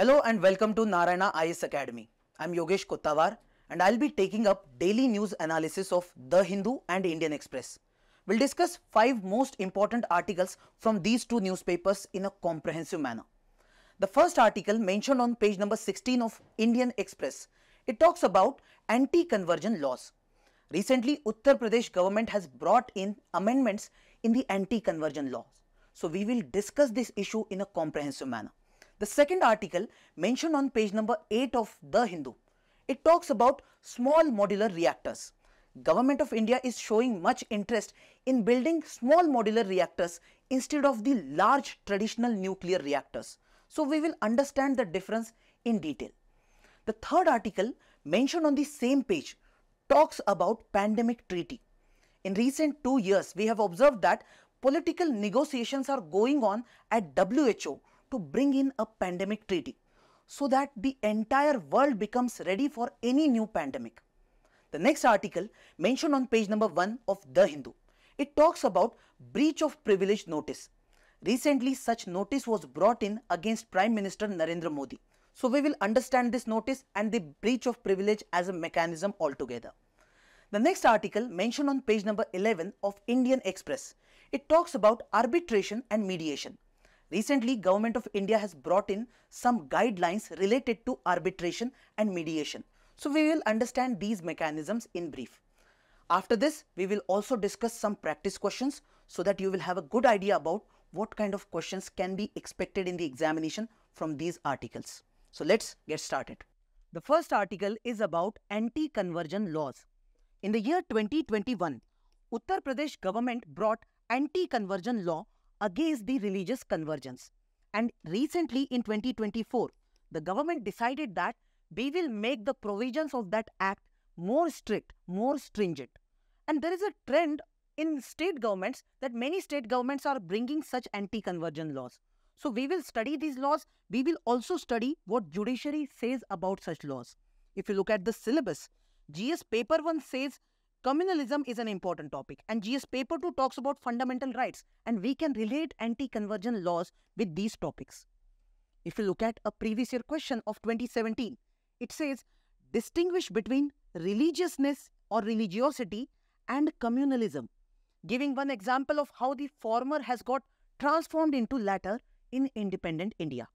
Hello and welcome to Narayana IS Academy. I'm Yogesh Kottavar and I'll be taking up daily news analysis of The Hindu and Indian Express. We'll discuss 5 most important articles from these two newspapers in a comprehensive manner. The first article mentioned on page number 16 of Indian Express, it talks about anti-conversion laws. Recently, Uttar Pradesh government has brought in amendments in the anti-conversion laws. So we will discuss this issue in a comprehensive manner. The second article mentioned on page number 8 of The Hindu, it talks about small modular reactors. Government of India is showing much interest in building small modular reactors instead of the large traditional nuclear reactors. So we will understand the difference in detail. The third article mentioned on the same page talks about pandemic treaty. In recent 2 years, we have observed that political negotiations are going on at WHO to bring in a pandemic treaty so that the entire world becomes ready for any new pandemic. The next article mentioned on page number 1 of The Hindu, it talks about breach of privilege notice. Recently, such notice was brought in against Prime Minister Narendra Modi. So we will understand this notice and the breach of privilege as a mechanism altogether. The next article mentioned on page number 11 of Indian Express, it talks about arbitration and mediation. Recently, Government of India has brought in some guidelines related to arbitration and mediation. So we will understand these mechanisms in brief. After this, we will also discuss some practice questions so that you will have a good idea about what kind of questions can be expected in the examination from these articles. So let's get started. The first article is about anti-conversion laws. In the year 2021, Uttar Pradesh government brought anti-conversion law against the religious conversions. And recently in 2024, the government decided that we will make the provisions of that act more strict, more stringent. And there is a trend in state governments that many state governments are bringing such anti-conversion laws. So we will study these laws. We will also study what judiciary says about such laws. If you look at the syllabus, GS paper 1 says communalism is an important topic and GS paper 2 talks about fundamental rights, and we can relate anti-conversion laws with these topics. If you look at a previous year question of 2017, it says distinguish between religiousness or religiosity and communalism, giving one example of how the former has got transformed into latter in independent India.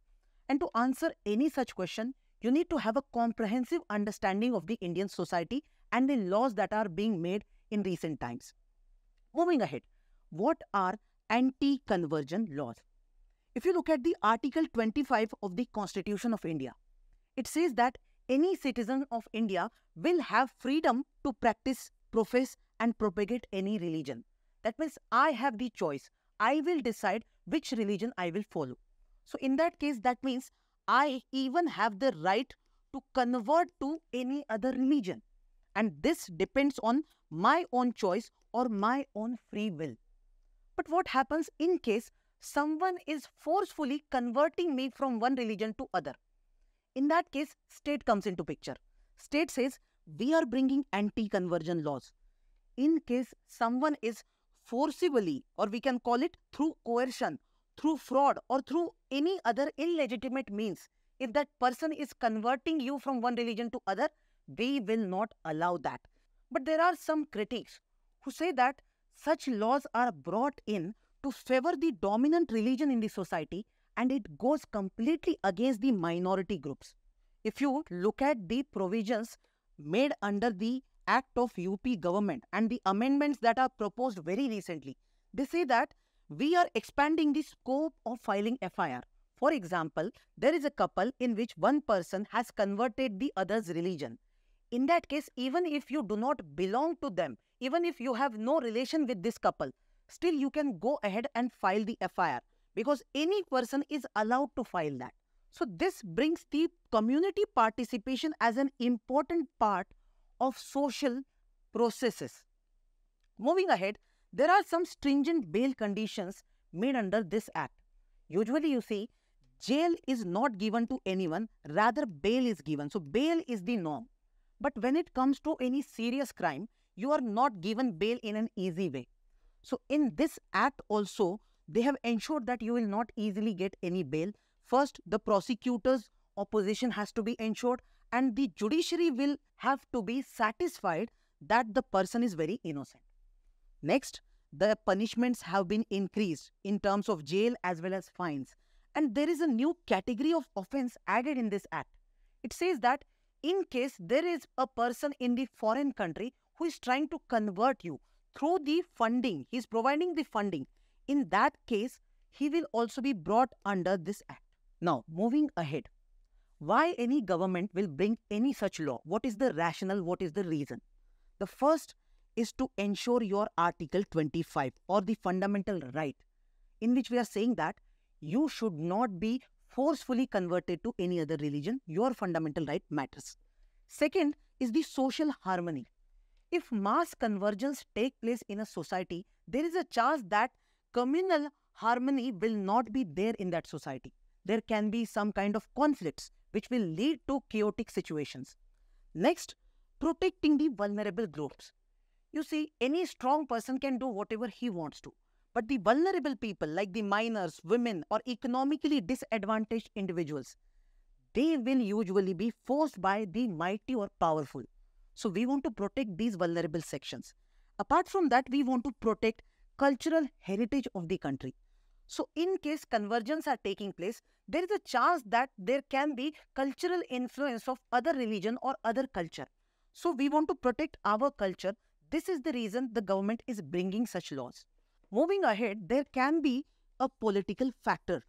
And to answer any such question, you need to have a comprehensive understanding of the Indian society and the laws that are being made in recent times. Moving ahead, what are anti-conversion laws? If you look at the Article 25 of the Constitution of India, it says that any citizen of India will have freedom to practice, profess and propagate any religion. That means I have the choice. I will decide which religion I will follow. So in that case, that means I even have the right to convert to any other religion. And this depends on my own choice or my own free will. But what happens in case someone is forcefully converting me from one religion to other? In that case, state comes into picture. State says, we are bringing anti-conversion laws. In case someone is forcibly, or we can call it through coercion, through fraud or through any other illegitimate means, if that person is converting you from one religion to other, we will not allow that. But there are some critics who say that such laws are brought in to favor the dominant religion in the society and it goes completely against the minority groups. If you look at the provisions made under the Act of UP government and the amendments that are proposed very recently, they say that we are expanding the scope of filing FIR. For example, there is a couple in which one person has converted the other's religion. In that case, even if you do not belong to them, even if you have no relation with this couple, still you can go ahead and file the FIR because any person is allowed to file that. So this brings the community participation as an important part of social processes. Moving ahead, there are some stringent bail conditions made under this act. Usually you see, jail is not given to anyone, rather bail is given. So bail is the norm. But when it comes to any serious crime, you are not given bail in an easy way. So in this act also, they have ensured that you will not easily get any bail. First, the prosecutors opposition has to be ensured, and the judiciary will have to be satisfied that the person is very innocent. Next, the punishments have been increased in terms of jail as well as fines. And there is a new category of offense added in this act. It says that in case there is a person in the foreign country who is trying to convert you through the funding, he is providing the funding. In that case, he will also be brought under this act. Now, moving ahead, why any government will bring any such law? What is the rationale? What is the reason? The first is to ensure your Article 25 or the fundamental right, in which we are saying that you should not be forcefully converted to any other religion. Your fundamental right matters. Second is the social harmony. If mass convergence take place in a society, there is a chance that communal harmony will not be there in that society. There can be some kind of conflicts which will lead to chaotic situations. Next, protecting the vulnerable groups. You see, any strong person can do whatever he wants to. But the vulnerable people like the minors, women or economically disadvantaged individuals, they will usually be forced by the mighty or powerful. So we want to protect these vulnerable sections. Apart from that, we want to protect cultural heritage of the country. So in case convergence are taking place, there is a chance that there can be cultural influence of other religion or other culture. So we want to protect our culture. This is the reason the government is bringing such laws. Moving ahead, there can be a political factor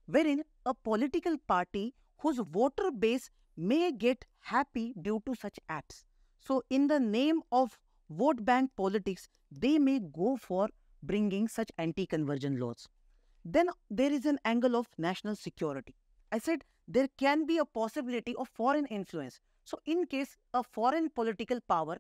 wherein a political party whose voter base may get happy due to such acts. So in the name of vote bank politics, they may go for bringing such anti-conversion laws. Then there is an angle of national security. I said there can be a possibility of foreign influence. So in case a foreign political power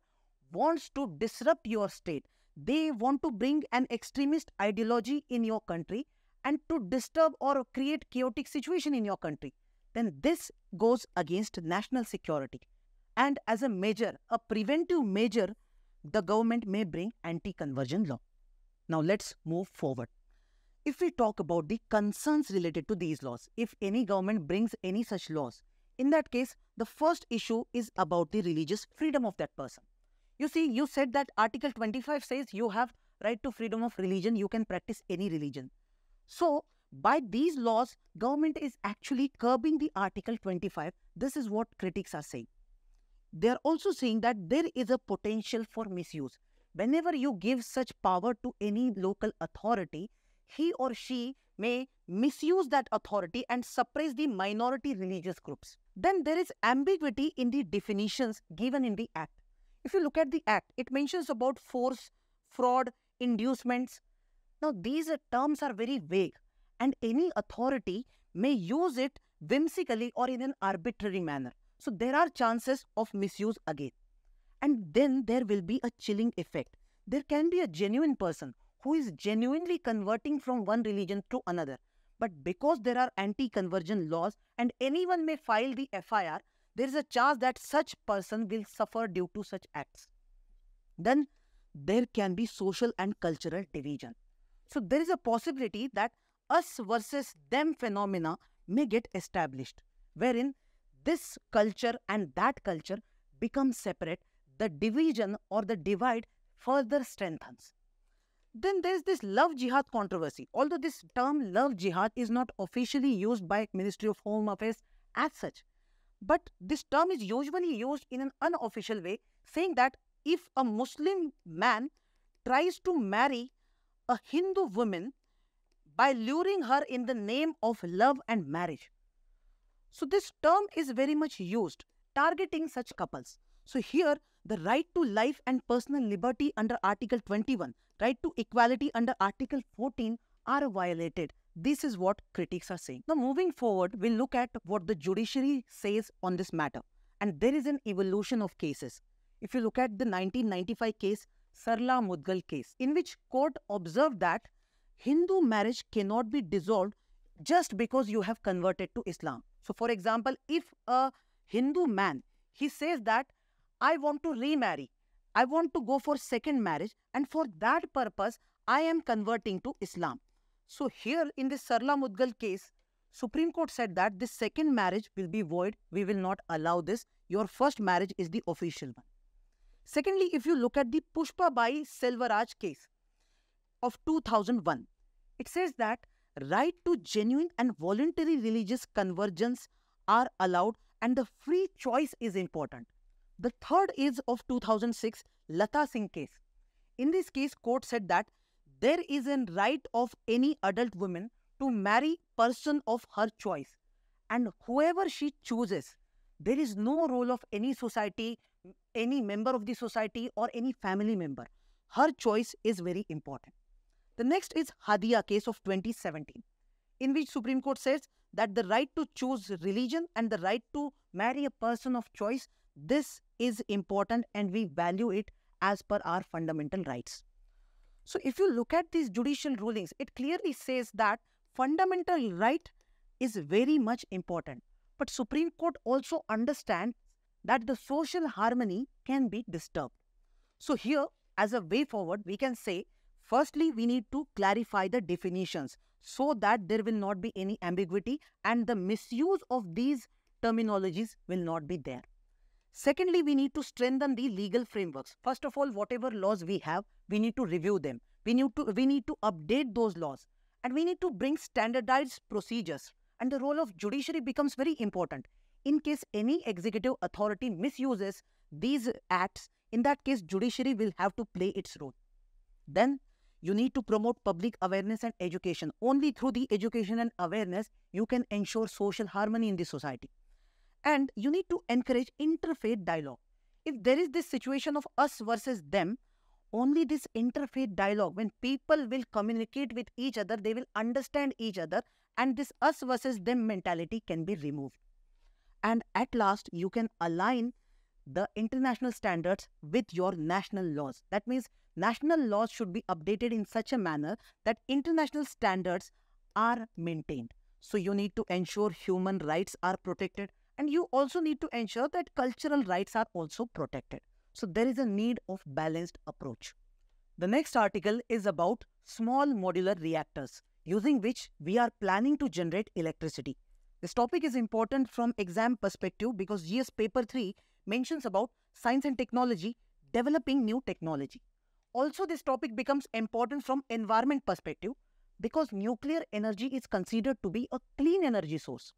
wants to disrupt your state, they want to bring an extremist ideology in your country and to disturb or create chaotic situation in your country, then this goes against national security. And as a measure, a preventive measure, the government may bring anti-conversion law. Now let's move forward. If we talk about the concerns related to these laws, if any government brings any such laws, in that case, the first issue is about the religious freedom of that person. You see, you said that Article 25 says you have right to freedom of religion, you can practice any religion. So, by these laws, government is actually curbing the Article 25. This is what critics are saying. They are also saying that there is a potential for misuse. Whenever you give such power to any local authority, he or she may misuse that authority and suppress the minority religious groups. Then there is ambiguity in the definitions given in the Act. If you look at the Act, it mentions about force, fraud, inducements. Now, these terms are very vague and any authority may use it whimsically or in an arbitrary manner. So, there are chances of misuse again. And then there will be a chilling effect. There can be a genuine person who is genuinely converting from one religion to another. But because there are anti-conversion laws and anyone may file the FIR, there is a chance that such person will suffer due to such acts. Then there can be social and cultural division. So there is a possibility that us versus them phenomena may get established, wherein this culture and that culture become separate. The division or the divide further strengthens. Then there is this love jihad controversy. Although this term love jihad is not officially used by Ministry of Home Affairs as such, but this term is usually used in an unofficial way, saying that if a Muslim man tries to marry a Hindu woman by luring her in the name of love and marriage. So this term is very much used, targeting such couples. So here, the right to life and personal liberty under Article 21, right to equality under Article 14 are violated. This is what critics are saying. Now, moving forward, we'll look at what the judiciary says on this matter. And there is an evolution of cases. If you look at the 1995 case, Sarla Mudgal case, in which court observed that Hindu marriage cannot be dissolved just because you have converted to Islam. So, for example, if a Hindu man, he says that I want to remarry, I want to go for second marriage, and for that purpose, I am converting to Islam. So here in this Sarla Mudgal case, Supreme Court said that this second marriage will be void. We will not allow this. Your first marriage is the official one. Secondly, if you look at the Pushpa Bai Selvaraj case of 2001, it says that right to genuine and voluntary religious convergence are allowed and the free choice is important. The third is of 2006 Lata Singh case. In this case, court said that there is a right of any adult woman to marry person of her choice, and whoever she chooses, there is no role of any society, any member of the society or any family member. Her choice is very important. The next is Hadia case of 2017, in which Supreme Court says that the right to choose religion and the right to marry a person of choice, this is important and we value it as per our fundamental rights. So if you look at these judicial rulings, it clearly says that fundamental right is very much important. But Supreme Court also understands that the social harmony can be disturbed. So here, as a way forward, we can say, firstly, we need to clarify the definitions so that there will not be any ambiguity and the misuse of these terminologies will not be there. Secondly, we need to strengthen the legal frameworks. First of all, whatever laws we have, we need to review them. We need to update those laws and we need to bring standardized procedures. And the role of judiciary becomes very important. In case any executive authority misuses these acts, in that case, judiciary will have to play its role. Then you need to promote public awareness and education. Only through the education and awareness, you can ensure social harmony in the society. And you need to encourage interfaith dialogue. If there is this situation of us versus them, only this interfaith dialogue, when people will communicate with each other, they will understand each other, and this us versus them mentality can be removed. And at last, you can align the international standards with your national laws. That means national laws should be updated in such a manner that international standards are maintained. So you need to ensure human rights are protected, and you also need to ensure that cultural rights are also protected. So there is a need of balanced approach. The next article is about small modular reactors, using which we are planning to generate electricity. This topic is important from exam perspective because GS paper 3 mentions about science and technology, developing new technology. Also, this topic becomes important from environment perspective because nuclear energy is considered to be a clean energy source.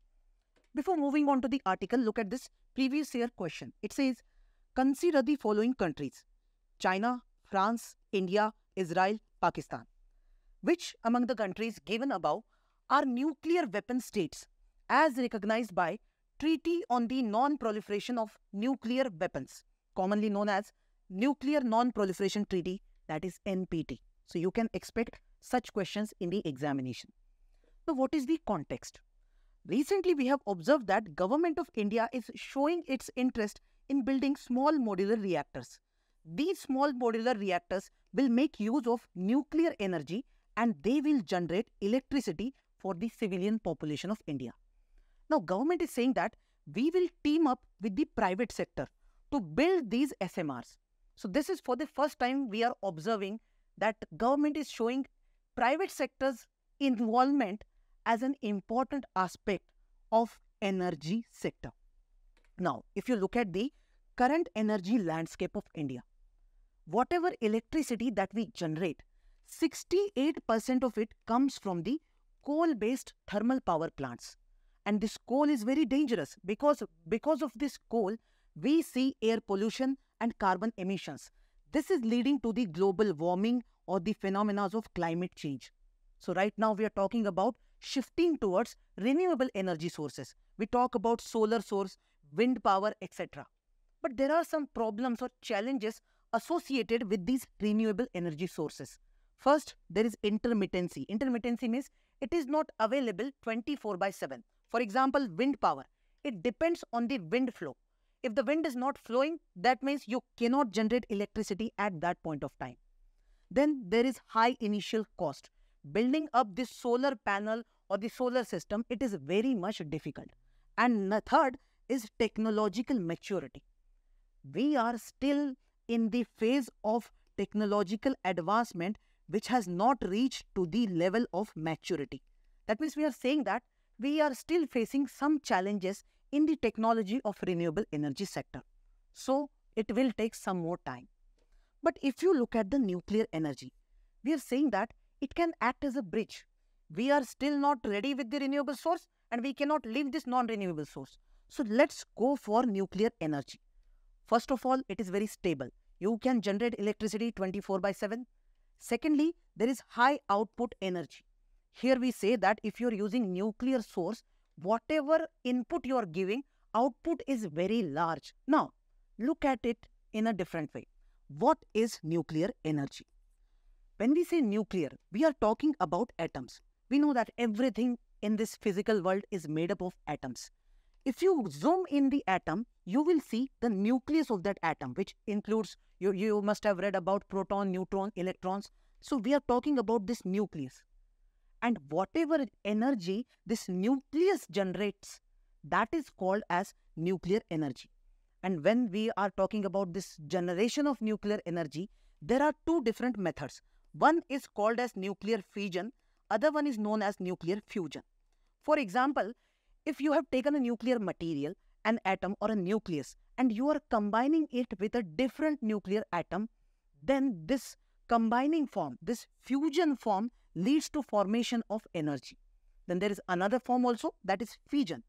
Before moving on to the article, look at this previous year question. It says, consider the following countries: China, France, India, Israel, Pakistan. Which among the countries given above are nuclear weapon states as recognized by Treaty on the Non-Proliferation of Nuclear Weapons, commonly known as Nuclear Non-Proliferation Treaty, that is NPT. So you can expect such questions in the examination. So what is the context? Recently, we have observed that Government of India is showing its interest in building small modular reactors. These small modular reactors will make use of nuclear energy and they will generate electricity for the civilian population of India. Now, government is saying that we will team up with the private sector to build these SMRs. So this is for the first time we are observing that government is showing private sector's involvement as an important aspect of energy sector. Now, if you look at the current energy landscape of India, whatever electricity that we generate, 68% of it comes from the coal-based thermal power plants. And this coal is very dangerous because of this coal, we see air pollution and carbon emissions. This is leading to the global warming or the phenomena of climate change. So right now we are talking about shifting towards renewable energy sources. We talk about solar source, wind power, etc. But there are some problems or challenges associated with these renewable energy sources. First, there is intermittency. Intermittency means it is not available 24/7. For example, wind power. It depends on the wind flow. If the wind is not flowing, that means you cannot generate electricity at that point of time. Then there is high initial cost. Building up this solar panel or the solar system, it is very much difficult. And the third is technological maturity. We are still in the phase of technological advancement which has not reached to the level of maturity. That means we are saying that we are still facing some challenges in the technology of renewable energy sector. So it will take some more time. But if you look at the nuclear energy, we are saying that it can act as a bridge. We are still not ready with the renewable source and we cannot leave this non-renewable source. So let's go for nuclear energy. First of all, it is very stable. You can generate electricity 24/7. Secondly, there is high output energy. Here we say that if you are using nuclear source, whatever input you are giving, output is very large. Now, look at it in a different way. What is nuclear energy? When we say nuclear, we are talking about atoms. We know that everything in this physical world is made up of atoms. If you zoom in the atom, you will see the nucleus of that atom, which includes, you must have read about proton, neutron, electrons. So we are talking about this nucleus. And whatever energy this nucleus generates, that is called as nuclear energy. And when we are talking about this generation of nuclear energy, there are two different methods. One is called as nuclear fission, other one is known as nuclear fusion. For example, if you have taken a nuclear material, an atom or a nucleus, and you are combining it with a different nuclear atom, then this combining form, this fusion form leads to formation of energy. Then there is another form also, that is fission.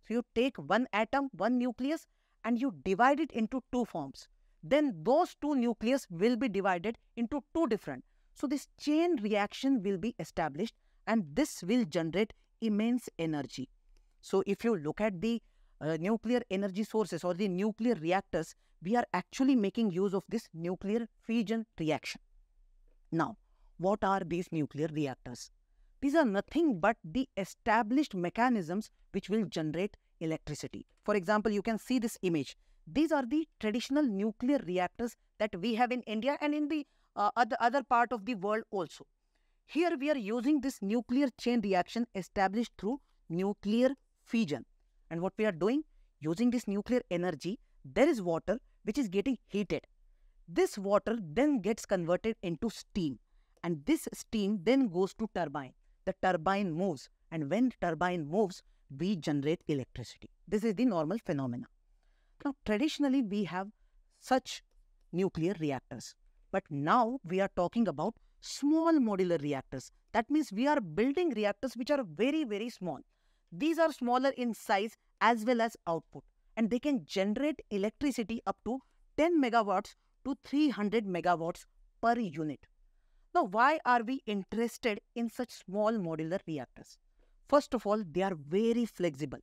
So you take one atom, one nucleus, and you divide it into two forms. Then those two nucleus will be divided into two different. So this chain reaction will be established and this will generate immense energy. So if you look at the nuclear energy sources or the nuclear reactors, we are actually making use of this nuclear fission reaction. Now, what are these nuclear reactors? These are nothing but the established mechanisms which will generate electricity. For example, you can see this image. These are the traditional nuclear reactors that we have in India and in the other part of the world also. Here we are using this nuclear chain reaction established through nuclear fission. And what we are doing? Using this nuclear energy, there is water which is getting heated. This water then gets converted into steam. And this steam then goes to turbine. The turbine moves. And when turbine moves, we generate electricity. This is the normal phenomena. Now, traditionally, we have such nuclear reactors. But now we are talking about small modular reactors. That means we are building reactors which are very, very small. These are smaller in size as well as output. And they can generate electricity up to 10 megawatts to 300 megawatts per unit. Now, why are we interested in such small modular reactors? First of all, they are very flexible.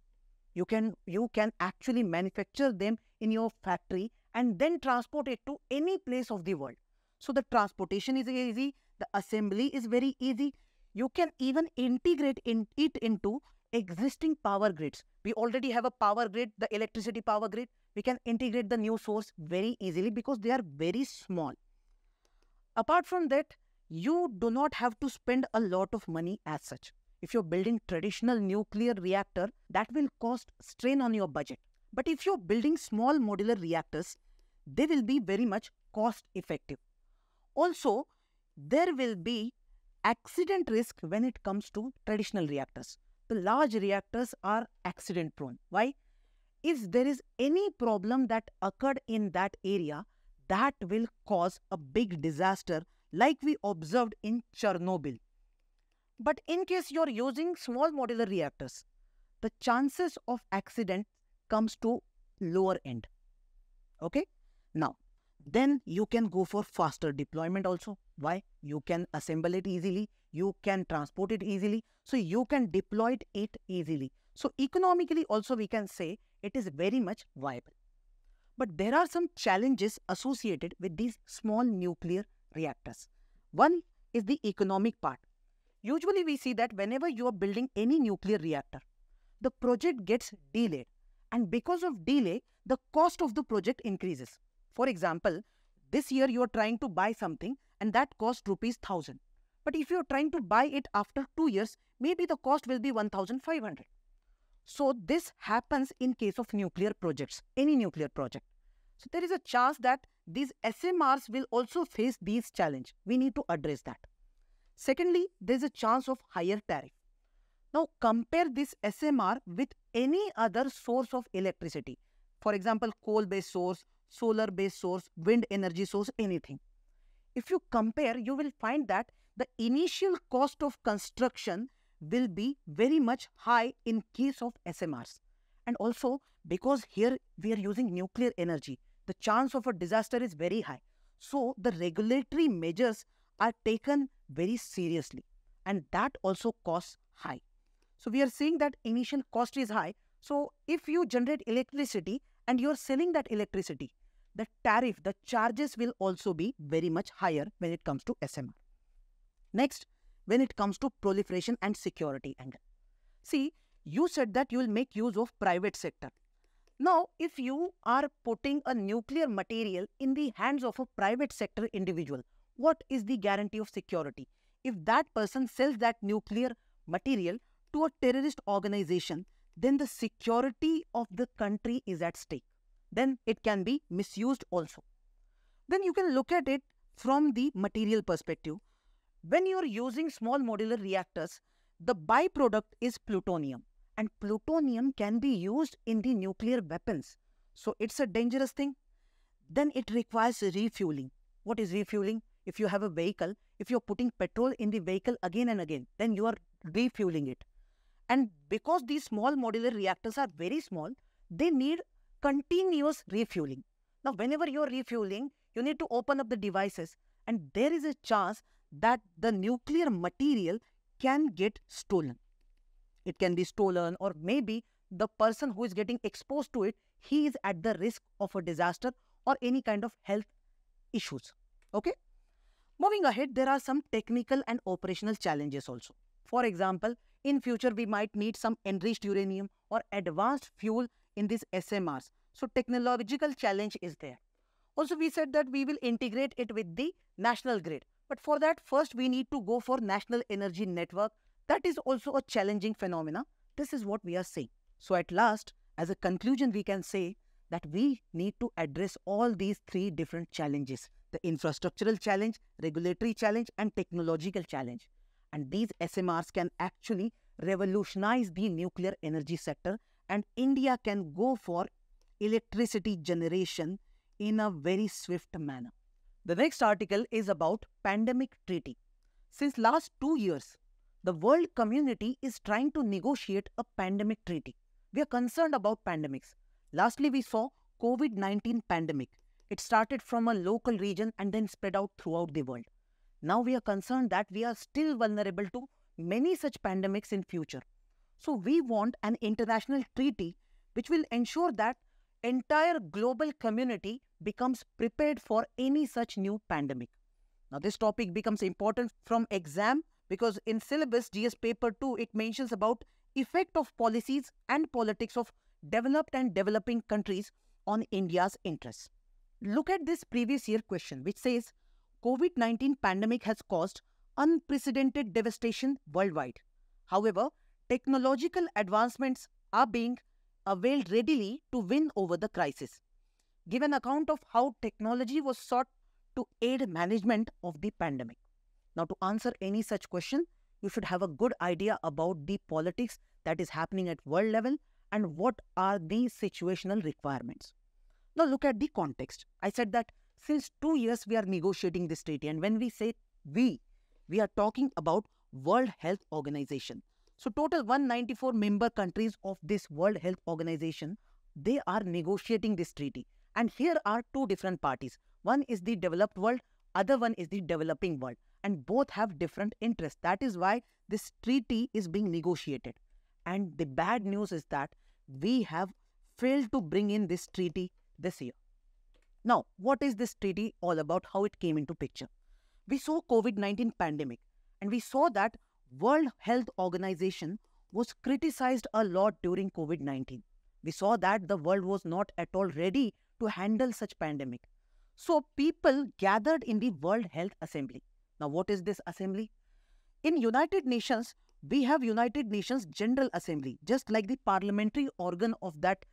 You can actually manufacture them in your factory and then transport it to any place of the world. So the transportation is easy, the assembly is very easy. You can even integrate it into existing power grids. We already have a power grid, the electricity power grid. We can integrate the new source very easily because they are very small. Apart from that, you do not have to spend a lot of money as such. If you're building traditional nuclear reactor, that will cost strain on your budget. But if you're building small modular reactors, they will be very much cost effective. Also, there will be accident risk when it comes to traditional reactors. The large reactors are accident prone. Why? If there is any problem that occurred in that area, that will cause a big disaster like we observed in Chernobyl. But in case you are using small modular reactors, the chances of accident comes to lower end. Okay? Now, then you can go for faster deployment also. Why? You can assemble it easily. You can transport it easily. So you can deploy it easily. So economically also we can say it is very much viable. But there are some challenges associated with these small nuclear reactors. One is the economic part. Usually we see that whenever you are building any nuclear reactor, the project gets delayed. And because of delay, the cost of the project increases. For example, this year you are trying to buy something and that cost ₹1,000. But if you are trying to buy it after 2 years, maybe the cost will be 1,500. So this happens in case of nuclear projects, any nuclear project. So there is a chance that these SMRs will also face these challenges. We need to address that. Secondly, there is a chance of higher tariff. Now compare this SMR with any other source of electricity. For example, coal-based source, solar-based source, wind energy source, anything. If you compare, you will find that the initial cost of construction will be very much high in case of SMRs. And also, because here we are using nuclear energy, the chance of a disaster is very high. So, the regulatory measures are taken very seriously, and that also costs high. So, we are seeing that initial cost is high. So, if you generate electricity and you are selling that electricity, the tariff, the charges will also be very much higher when it comes to SMR. Next, when it comes to proliferation and security angle. See, you said that you will make use of private sector. Now, if you are putting a nuclear material in the hands of a private sector individual, what is the guarantee of security? If that person sells that nuclear material to a terrorist organization, then the security of the country is at stake. Then it can be misused also. Then you can look at it from the material perspective. When you are using small modular reactors, the byproduct is plutonium, and plutonium can be used in the nuclear weapons. So it's a dangerous thing. Then it requires refueling. What is refueling? If you have a vehicle, if you're putting petrol in the vehicle again and again, then you are refueling it. And because these small modular reactors are very small, they need continuous refueling. Now, whenever you're refueling, you need to open up the devices, and there is a chance that the nuclear material can get stolen. It can be stolen, or maybe the person who is getting exposed to it, he is at the risk of a disaster or any kind of health issues. Okay? Moving ahead, there are some technical and operational challenges also. For example, in future, we might need some enriched uranium or advanced fuel in these SMRs. So, technological challenge is there. Also, we said that we will integrate it with the national grid. But for that, first we need to go for national energy network. That is also a challenging phenomena. This is what we are saying. So, at last, as a conclusion, we can say that we need to address all these three different challenges: the infrastructural challenge, regulatory challenge, and technological challenge. And these SMRs can actually revolutionize the nuclear energy sector, and India can go for electricity generation in a very swift manner. The next article is about pandemic treaty. Since last 2 years, the world community is trying to negotiate a pandemic treaty. We are concerned about pandemics. Lastly, we saw COVID-19 pandemic. It started from a local region and then spread out throughout the world. Now we are concerned that we are still vulnerable to many such pandemics in future. So we want an international treaty which will ensure that entire global community becomes prepared for any such new pandemic. Now this topic becomes important from exam because in syllabus GS paper 2 it mentions about effect of policies and politics of developed and developing countries on India's interests. Look at this previous year question which says COVID-19 pandemic has caused unprecedented devastation worldwide. However, technological advancements are being availed readily to win over the crisis. Give an account of how technology was sought to aid management of the pandemic. Now, to answer any such question, you should have a good idea about the politics that is happening at world level and what are the situational requirements. Now, look at the context. I said that since 2 years we are negotiating this treaty, and when we say we are talking about World Health Organization. So total 194 member countries of this World Health Organization, they are negotiating this treaty. And here are two different parties. One is the developed world, other one is the developing world. And both have different interests. That is why this treaty is being negotiated. And the bad news is that we have failed to bring in this treaty this year. Now, what is this treaty all about? How it came into picture? We saw COVID-19 pandemic, and we saw that World Health Organization was criticized a lot during COVID-19. We saw that the world was not at all ready to handle such pandemic. So people gathered in the World Health Assembly. Now, what is this assembly? In United Nations, we have United Nations General Assembly, just like the parliamentary organ of that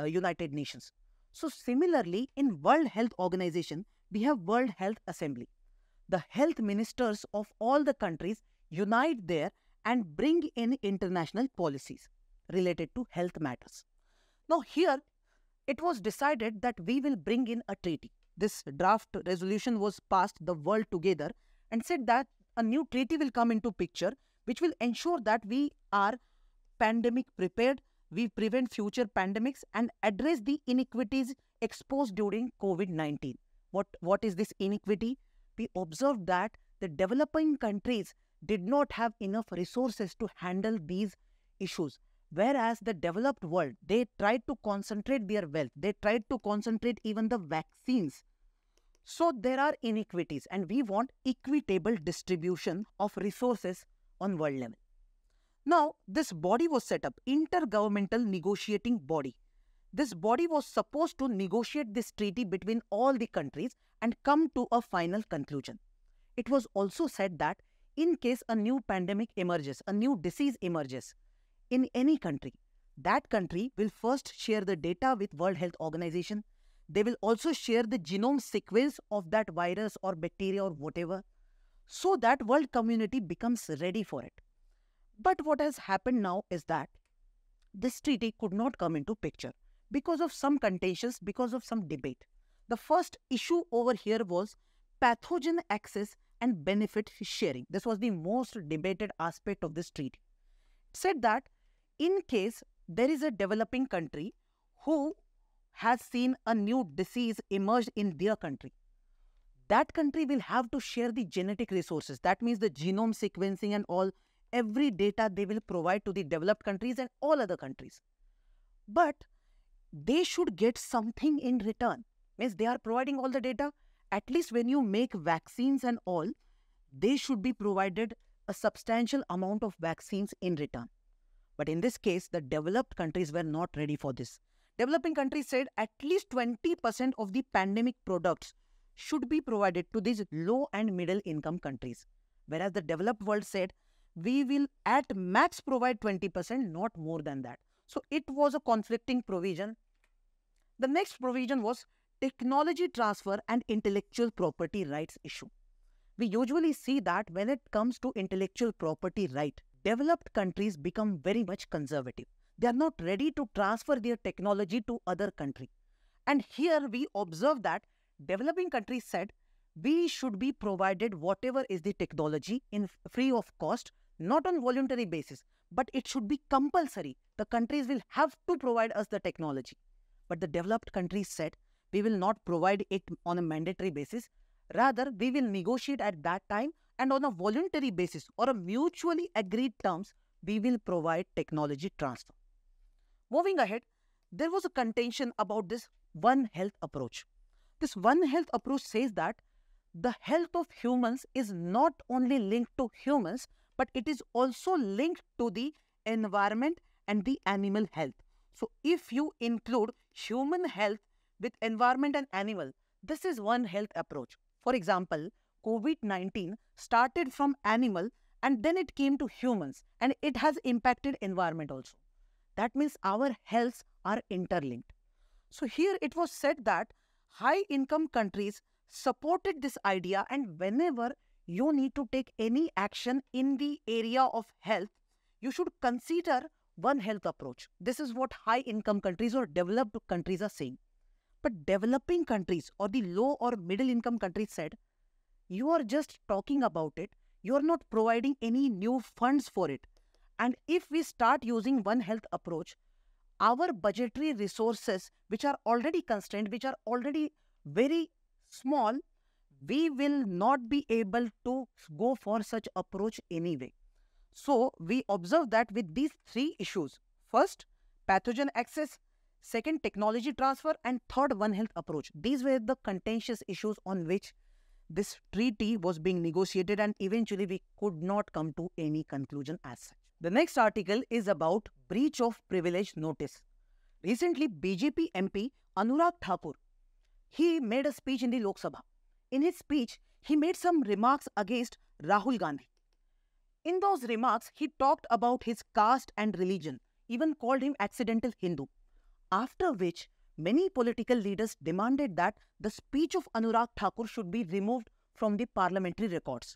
United Nations. So similarly, in World Health Organization, we have World Health Assembly. The health ministers of all the countries unite there and bring in international policies related to health matters. Now here, it was decided that we will bring in a treaty. This draft resolution was passed the world together and said that a new treaty will come into picture which will ensure that we are pandemic prepared, we prevent future pandemics and address the inequities exposed during COVID-19. What is this inequity? We observed that the developing countries did not have enough resources to handle these issues. Whereas the developed world, they tried to concentrate their wealth. They tried to concentrate even the vaccines. So there are inequities and we want equitable distribution of resources on world level. Now, this body was set up, Intergovernmental Negotiating Body. This body was supposed to negotiate this treaty between all the countries and come to a final conclusion. It was also said that in case a new pandemic emerges, a new disease emerges in any country, that country will first share the data with World Health Organization. They will also share the genome sequence of that virus or bacteria or whatever, so that world community becomes ready for it. But what has happened now is that this treaty could not come into picture because of some contentions, because of some debate. The first issue over here was pathogen access and benefit sharing. This was the most debated aspect of this treaty. It said that in case there is a developing country who has seen a new disease emerge in their country, that country will have to share the genetic resources. That means the genome sequencing and all, every data they will provide to the developed countries and all other countries. But they should get something in return. Means they are providing all the data. At least when you make vaccines and all, they should be provided a substantial amount of vaccines in return. But in this case, the developed countries were not ready for this. Developing countries said at least 20% of the pandemic products should be provided to these low and middle income countries. Whereas the developed world said, we will at max provide 20%, not more than that. So it was a conflicting provision. The next provision was technology transfer and intellectual property rights issue. We usually see that when it comes to intellectual property right, developed countries become very much conservative. They are not ready to transfer their technology to other country. And here we observe that developing countries said, we should be provided whatever is the technology in free of cost, not on voluntary basis, but it should be compulsory. The countries will have to provide us the technology. But the developed countries said, we will not provide it on a mandatory basis. Rather, we will negotiate at that time and on a voluntary basis or a mutually agreed terms, we will provide technology transfer. Moving ahead, there was a contention about this One Health approach. This One Health approach says that the health of humans is not only linked to humans, but it is also linked to the environment and the animal health. So if you include human health with environment and animal, this is One Health approach. For example, COVID-19 started from animal and then it came to humans and it has impacted environment also. That means our healths are interlinked. So here it was said that high income countries supported this idea, and whenever you need to take any action in the area of health, you should consider One Health approach. This is what high income countries or developed countries are saying. But developing countries or the low or middle income countries said, you are just talking about it, you are not providing any new funds for it. And if we start using One Health approach, our budgetary resources, which are already constrained, which are already very small, we will not be able to go for such approach anyway. So we observe that with these three issues, first, pathogen access, second, technology transfer, and third, One Health approach. These were the contentious issues on which this treaty was being negotiated, and eventually we could not come to any conclusion as such. The next article is about breach of privilege notice. Recently, BJP MP Anurag Thakur, he made a speech in the Lok Sabha. In his speech, he made some remarks against Rahul Gandhi. In those remarks, he talked about his caste and religion, even called him accidental Hindu. After which, many political leaders demanded that the speech of Anurag Thakur should be removed from the parliamentary records.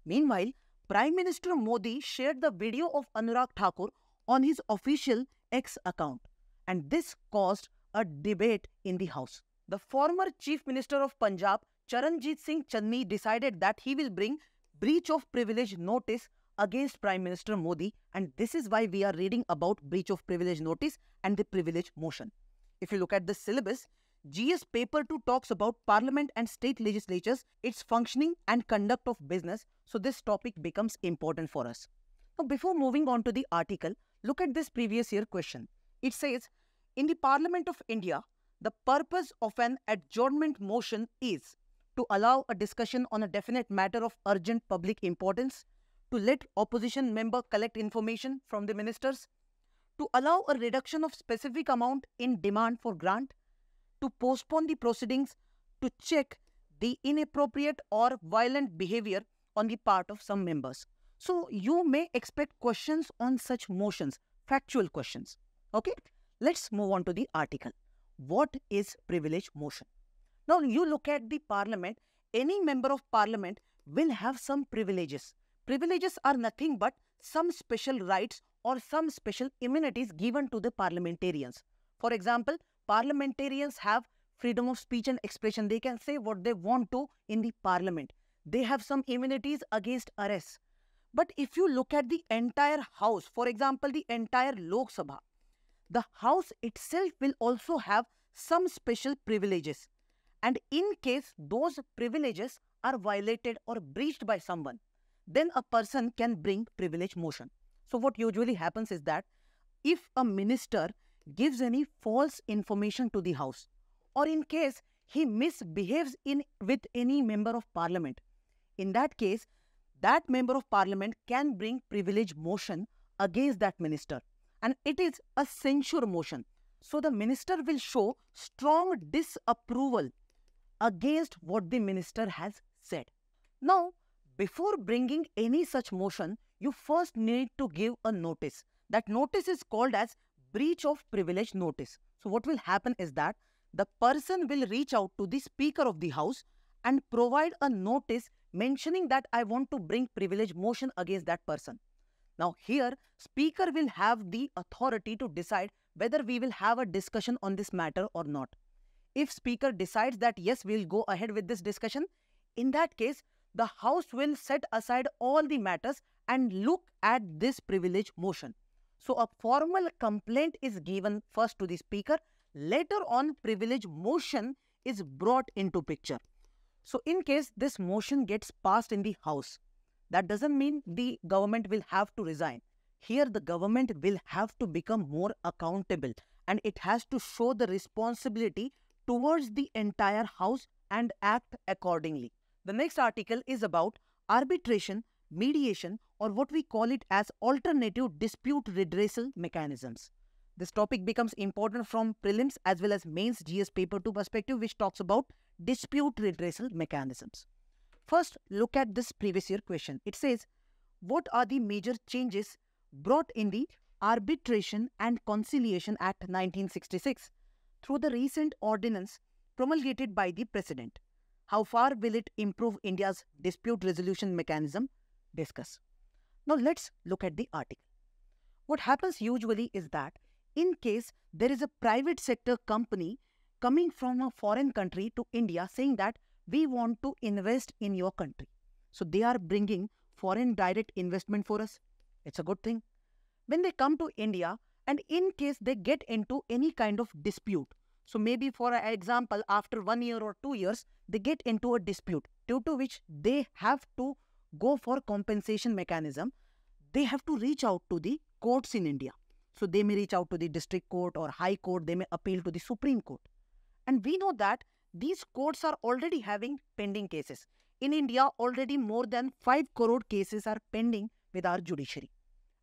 Meanwhile, Prime Minister Modi shared the video of Anurag Thakur on his official X account, and this caused a debate in the House. The former Chief Minister of Punjab, Charanjit Singh Channi, decided that he will bring breach of privilege notice against Prime Minister Modi, and this is why we are reading about breach of privilege notice and the privilege motion. If you look at the syllabus, GS paper 2 talks about Parliament and state legislatures, its functioning and conduct of business, so this topic becomes important for us. Now, before moving on to the article, look at this previous year question. It says, in the Parliament of India, the purpose of an adjournment motion is to allow a discussion on a definite matter of urgent public importance, to let opposition member collect information from the ministers, to allow a reduction of specific amount in demand for grant, to postpone the proceedings, to check the inappropriate or violent behavior on the part of some members. So you may expect questions on such motions, factual questions. Okay, let's move on to the article. What is privilege motion? Now you look at the Parliament, any member of Parliament will have some privileges. Privileges are nothing but some special rights or some special immunities given to the parliamentarians. For example, parliamentarians have freedom of speech and expression. They can say what they want to in the Parliament. They have some immunities against arrest. But if you look at the entire House, for example, the entire Lok Sabha, the House itself will also have some special privileges. And in case those privileges are violated or breached by someone, then a person can bring privilege motion. So what usually happens is that if a minister gives any false information to the House, or in case he misbehaves with any member of Parliament, in that case, that member of Parliament can bring privilege motion against that minister. And it is a censure motion. So the minister will show strong disapproval against what the minister has said. Now, before bringing any such motion, you first need to give a notice. That notice is called as breach of privilege notice. So what will happen is that the person will reach out to the Speaker of the House and provide a notice mentioning that I want to bring privilege motion against that person. Now here, Speaker will have the authority to decide whether we will have a discussion on this matter or not. If Speaker decides that yes, we will go ahead with this discussion, in that case, the House will set aside all the matters and look at this privilege motion. So a formal complaint is given first to the Speaker. Later on, privilege motion is brought into picture. So in case this motion gets passed in the House, that doesn't mean the government will have to resign. Here the government will have to become more accountable and it has to show the responsibility towards the entire House and act accordingly. The next article is about arbitration, mediation, or what we call it as alternative dispute redressal mechanisms. This topic becomes important from prelims as well as mains GS paper 2 perspective, which talks about dispute redressal mechanisms. First, look at this previous year question. It says, what are the major changes brought in the Arbitration and Conciliation Act 1966 through the recent ordinance promulgated by the President? How far will it improve India's dispute resolution mechanism? Discuss. Now let's look at the article. What happens usually is that in case there is a private sector company coming from a foreign country to India saying that we want to invest in your country. So they are bringing foreign direct investment for us. It's a good thing. When they come to India and in case they get into any kind of dispute, so maybe for example, after 1 year or 2 years, they get into a dispute due to which they have to go for compensation mechanism. They have to reach out to the courts in India. So they may reach out to the district court or high court. They may appeal to the Supreme Court. And we know that these courts are already having pending cases. In India, already more than 5 crore cases are pending with our judiciary.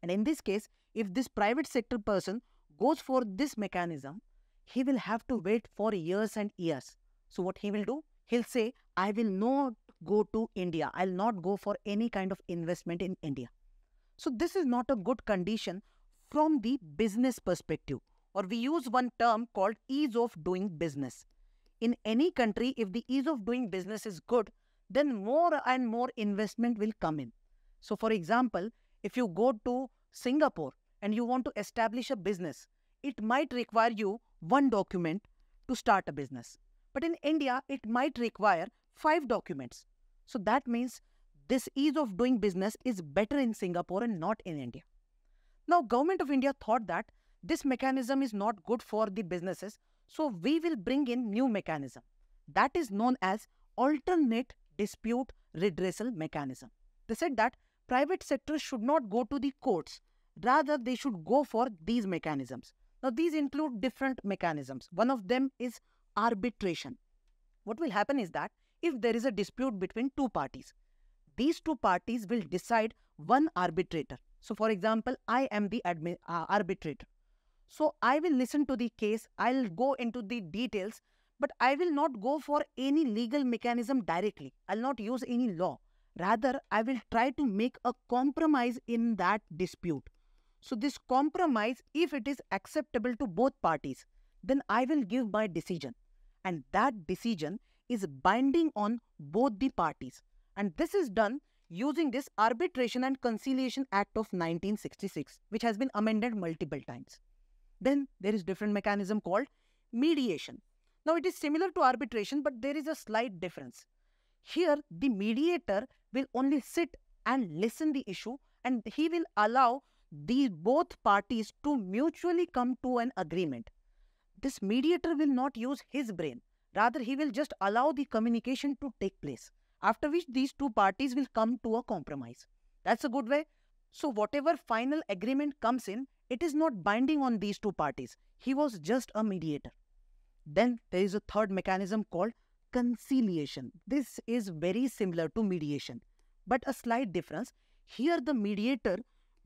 And in this case, if this private sector person goes for this mechanism, he will have to wait for years and years. So what he will do? He'll say, I will not go to India. I'll not go for any kind of investment in India. So this is not a good condition from the business perspective. Or we use one term called ease of doing business. In any country, if the ease of doing business is good, then more and more investment will come in. So for example, if you go to Singapore and you want to establish a business, it might require you one document to start a business. But in India, it might require 5 documents. So that means this ease of doing business is better in Singapore and not in India. Now, Government of India thought that this mechanism is not good for the businesses, so we will bring in new mechanism. That is known as alternate dispute redressal mechanism. They said that private sector should not go to the courts, rather they should go for these mechanisms. Now, these include different mechanisms. One of them is arbitration. What will happen is that if there is a dispute between two parties, these two parties will decide one arbitrator. So, for example, I am the arbitrator. So, I will listen to the case, I'll go into the details, but I will not go for any legal mechanism directly. I'll not use any law. Rather, I will try to make a compromise in that dispute. So, this compromise, if it is acceptable to both parties, then I will give my decision. And that decision is binding on both the parties. And this is done using this Arbitration and Conciliation Act of 1966, which has been amended multiple times. Then there is different mechanism called mediation. Now it is similar to arbitration, but there is a slight difference. Here the mediator will only sit and listen the issue, and he will allow the both parties to mutually come to an agreement. This mediator will not use his brain. Rather, he will just allow the communication to take place, after which these two parties will come to a compromise. That's a good way. So whatever final agreement comes in, it is not binding on these two parties. He was just a mediator. Then there is a third mechanism called conciliation. This is very similar to mediation, but a slight difference. Here the mediator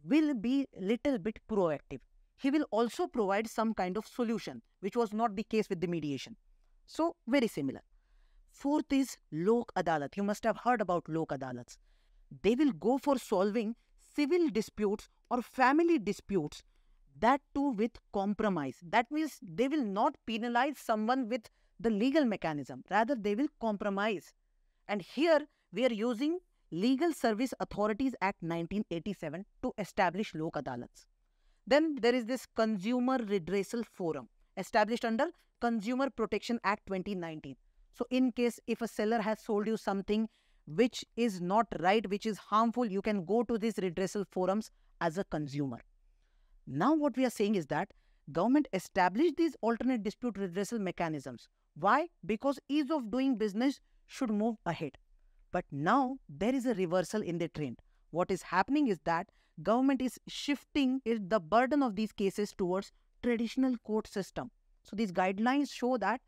will be little bit proactive. He will also provide some kind of solution, which was not the case with the mediation. So very similar. Fourth is Lok Adalat. You must have heard about Lok Adalats. They will go for solving civil disputes or family disputes, that too with compromise. That means they will not penalize someone with the legal mechanism. Rather, they will compromise. And here we are using Legal Service Authorities Act 1987 to establish Lok Adalats. Then there is this Consumer Redressal Forum established under Consumer Protection Act 2019. So in case if a seller has sold you something which is not right, which is harmful, you can go to these redressal forums as a consumer. Now what we are saying is that government established these alternate dispute redressal mechanisms. Why? Because ease of doing business should move ahead. But now there is a reversal in the trend. What is happening is that government is shifting the burden of these cases towards traditional court system. So these guidelines show that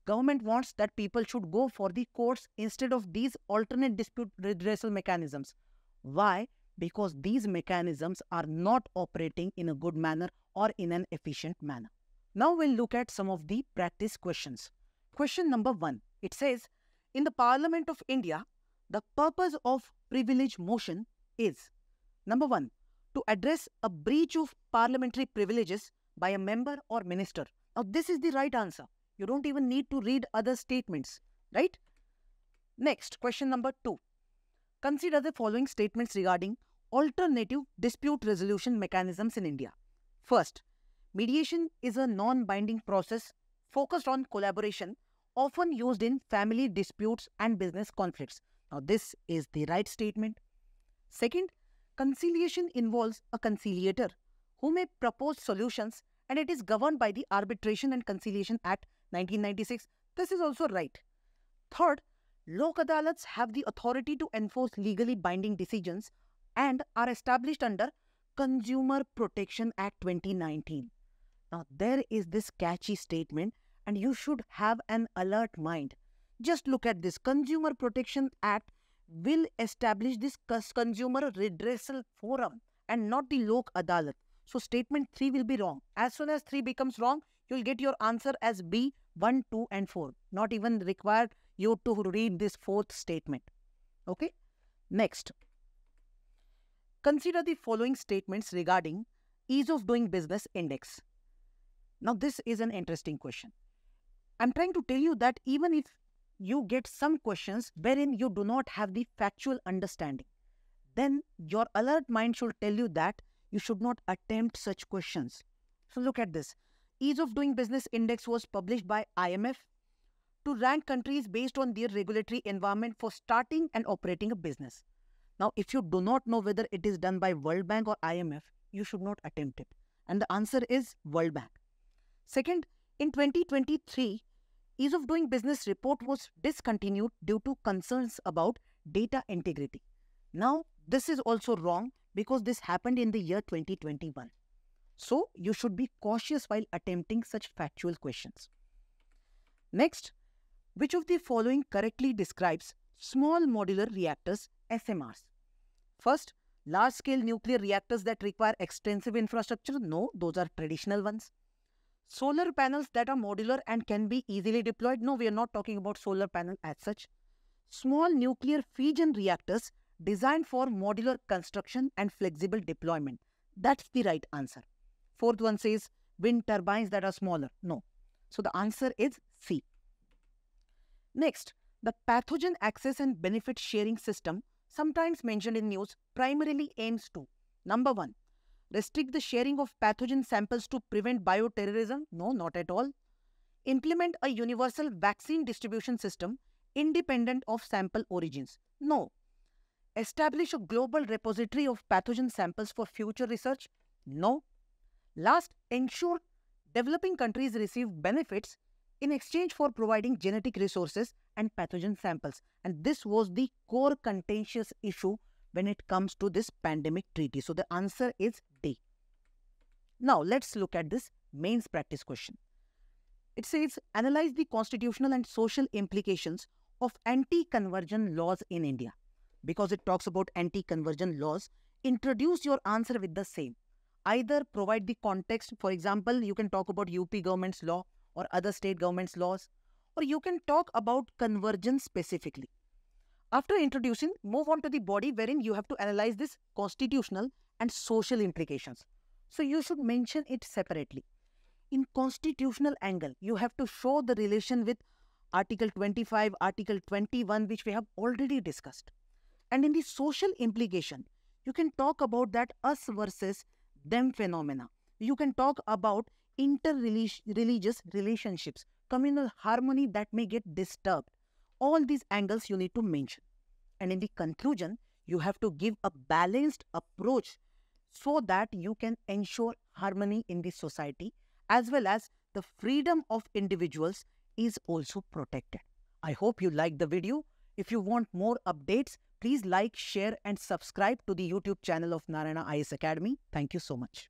government wants that people should go for the courts instead of these alternate dispute redressal mechanisms. Why? Because these mechanisms are not operating in a good manner or in an efficient manner. Now we'll look at some of the practice questions. Question number 1. It says, in the Parliament of India, the purpose of privilege motion is, number 1, to address a breach of parliamentary privileges by a member or minister. Now this is the right answer. You don't even need to read other statements, right? Next, question number 2. Consider the following statements regarding alternative dispute resolution mechanisms in India. First, mediation is a non-binding process focused on collaboration, often used in family disputes and business conflicts. Now, this is the right statement. Second, conciliation involves a conciliator who may propose solutions, and it is governed by the Arbitration and Conciliation Act 1996. This is also right. Third, Lok Adalats have the authority to enforce legally binding decisions and are established under Consumer Protection Act 2019. Now, there is this catchy statement, and you should have an alert mind. Just look at this. Consumer Protection Act will establish this Consumer Redressal Forum and not the Lok Adalat. So, statement 3 will be wrong. As soon as 3 becomes wrong, you will get your answer as B, 1, 2 and 4. Not even required you to read this fourth statement. Okay. Next. Consider the following statements regarding ease of doing business index. Now this is an interesting question. I'm trying to tell you that even if you get some questions wherein you do not have the factual understanding, then your alert mind should tell you that you should not attempt such questions. So look at this. Ease of Doing Business Index was published by IMF to rank countries based on their regulatory environment for starting and operating a business. Now, if you do not know whether it is done by World Bank or IMF, you should not attempt it. And the answer is World Bank. Second, in 2023, Ease of Doing Business report was discontinued due to concerns about data integrity. Now, this is also wrong because this happened in the year 2021. So, you should be cautious while attempting such factual questions. Next, which of the following correctly describes small modular reactors, SMRs? First, large-scale nuclear reactors that require extensive infrastructure? No, those are traditional ones. Solar panels that are modular and can be easily deployed? No, we are not talking about solar panel as such. Small nuclear fusion reactors designed for modular construction and flexible deployment. That's the right answer. Fourth one says wind turbines that are smaller. No. So the answer is C. Next, the pathogen access and benefit sharing system, sometimes mentioned in news, primarily aims to: number 1, restrict the sharing of pathogen samples to prevent bioterrorism? No, not at all. Implement a universal vaccine distribution system independent of sample origins? No. Establish a global repository of pathogen samples for future research? No. Last, ensure developing countries receive benefits in exchange for providing genetic resources and pathogen samples. And this was the core contentious issue when it comes to this pandemic treaty. So the answer is D. Now let's look at this mains practice question. It says, analyze the constitutional and social implications of anti-conversion laws in India. Because it talks about anti-conversion laws, introduce your answer with the same. Either provide the context. For example, you can talk about UP government's law or other state government's laws, or you can talk about conversion specifically. After introducing, move on to the body wherein you have to analyze this constitutional and social implications. So you should mention it separately. In constitutional angle, you have to show the relation with Article 25, Article 21, which we have already discussed. And in the social implication, you can talk about that us versus them phenomena. You can talk about inter-religious relationships, communal harmony that may get disturbed. All these angles you need to mention. And in the conclusion, you have to give a balanced approach so that you can ensure harmony in the society as well as the freedom of individuals is also protected. I hope you liked the video. If you want more updates, please like, share and subscribe to the YouTube channel of Narayana IAS Academy. Thank you so much.